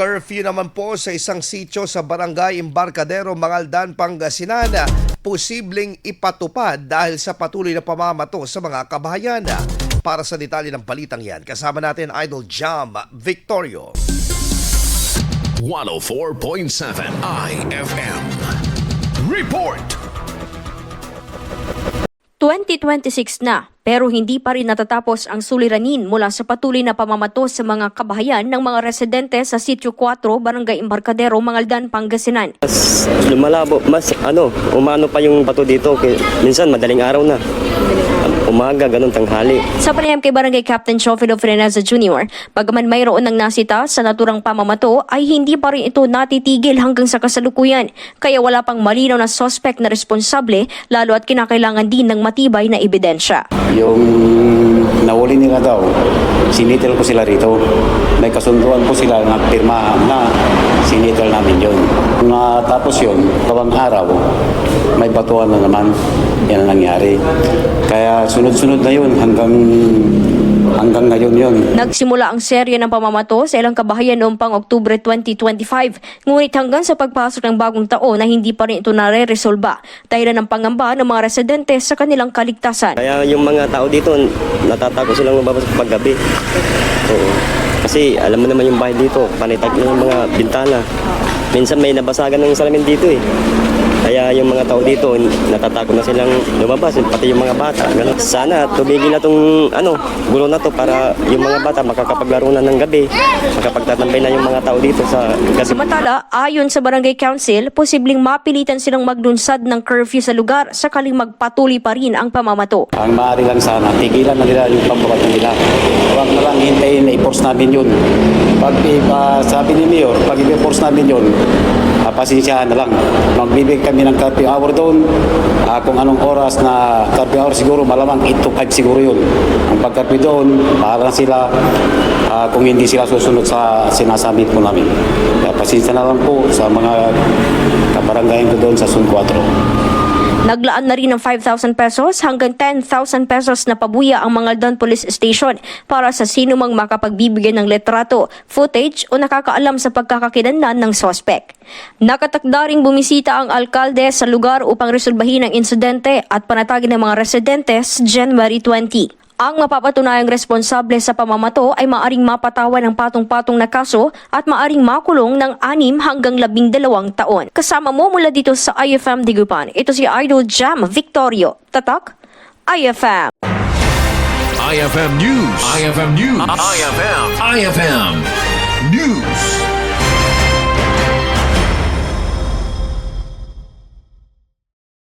Curfew naman po sa isang sitio sa Barangay Embarcadero, Mangaldan, Pangasinan, posibleng ipatupad dahil sa patuloy na pamamato sa mga kabahayan. Para sa detalye ng balitang yan, kasama natin Idol Jam Victorio. 104.7 IFM Report. 2026 na, pero hindi pa rin natatapos ang suliranin mula sa patuloy na pamamato sa mga kabahayan ng mga residente sa Sitio 4, Barangay Embarcadero, Mangaldan, Pangasinan. Mas lumalabo, umano pa yung bato dito. Minsan madaling araw na. Umaga, ganun tanghali. Sa panayam kay Barangay Captain Chofilo Freneza Jr., bagaman mayroon ng nasita sa naturang pamamato, ay hindi pa rin ito natitigil hanggang sa kasalukuyan. Kaya wala pang malinaw na suspect na responsable, lalo at kinakailangan din ng matibay na ebidensya. Yung nahuli nila daw, sinitil ko sila rito. May kasunduan po sila na pirmahan na sinitil namin yun. Tapos yun, kawang araw, may batuhan na naman. Yan ang nangyari. Kaya sunod-sunod na yun hanggang ngayon yun. Nagsimula ang serye ng pamamato sa ilang kabahayan noong pang Oktubre 2025. Ngunit hanggang sa pagpasok ng bagong taon na hindi pa rin ito nare-resolba dahil ng pangamba ng mga residente sa kanilang kaligtasan. Kaya yung mga tao dito, natatakot silang mababas paggabi. Kasi alam mo naman yung bahay dito, panitag na yung mga bintana. Minsan may nabasagan ng salamin dito eh. Kaya yung mga tao dito, natatakot na silang lumabas, pati yung mga bata. Ganun. Sana tumigil na itong gulo na to para yung mga bata makakapaglaro na ng gabi, makapagtatambay na yung mga tao dito sa gabi. Samantala, ayon sa Barangay Council, posibleng mapilitan silang maglunsad ng curfew sa lugar sakaling magpatuloy pa rin ang pamamato. Ang maaari lang sana, tigilan na nila yung pagbabato nila. Huwag na lang hintayin na i-force namin yun. Pag sabi ni Mayor, pag i-force namin yun, pasensyahan na lang. Magbibig kami ng curfew hour doon. Kung anong oras na curfew hour siguro, malamang 8 to 5 siguro yun. Ang pag-curfew doon, bahala na sila kung hindi sila susunod sa sinasabi po namin. Kaya pasensya na lang po sa mga kabarangayan ko doon sa Sun 4. Naglaan na rin ng 5,000 pesos hanggang 10,000 pesos na pabuya ang Mangaldan Police Station para sa sino mang makapagbibigay ng letrato, footage o nakakaalam sa pagkakakilanlan ng sospek. Nakatakda ring bumisita ang alkalde sa lugar upang resolbahin ang insidente at panatagin ng mga residente sa January 20. Ang mapapatunayang responsable sa pamamato ay maaring mapatawan ng patong-patong na kaso at maaring makulong ng 6 hanggang 12 taon. Kasama mo mula dito sa IFM Digupan, ito si Idol Jam Victorio. Tatak, IFM. IFM News. IFM News. IFM News.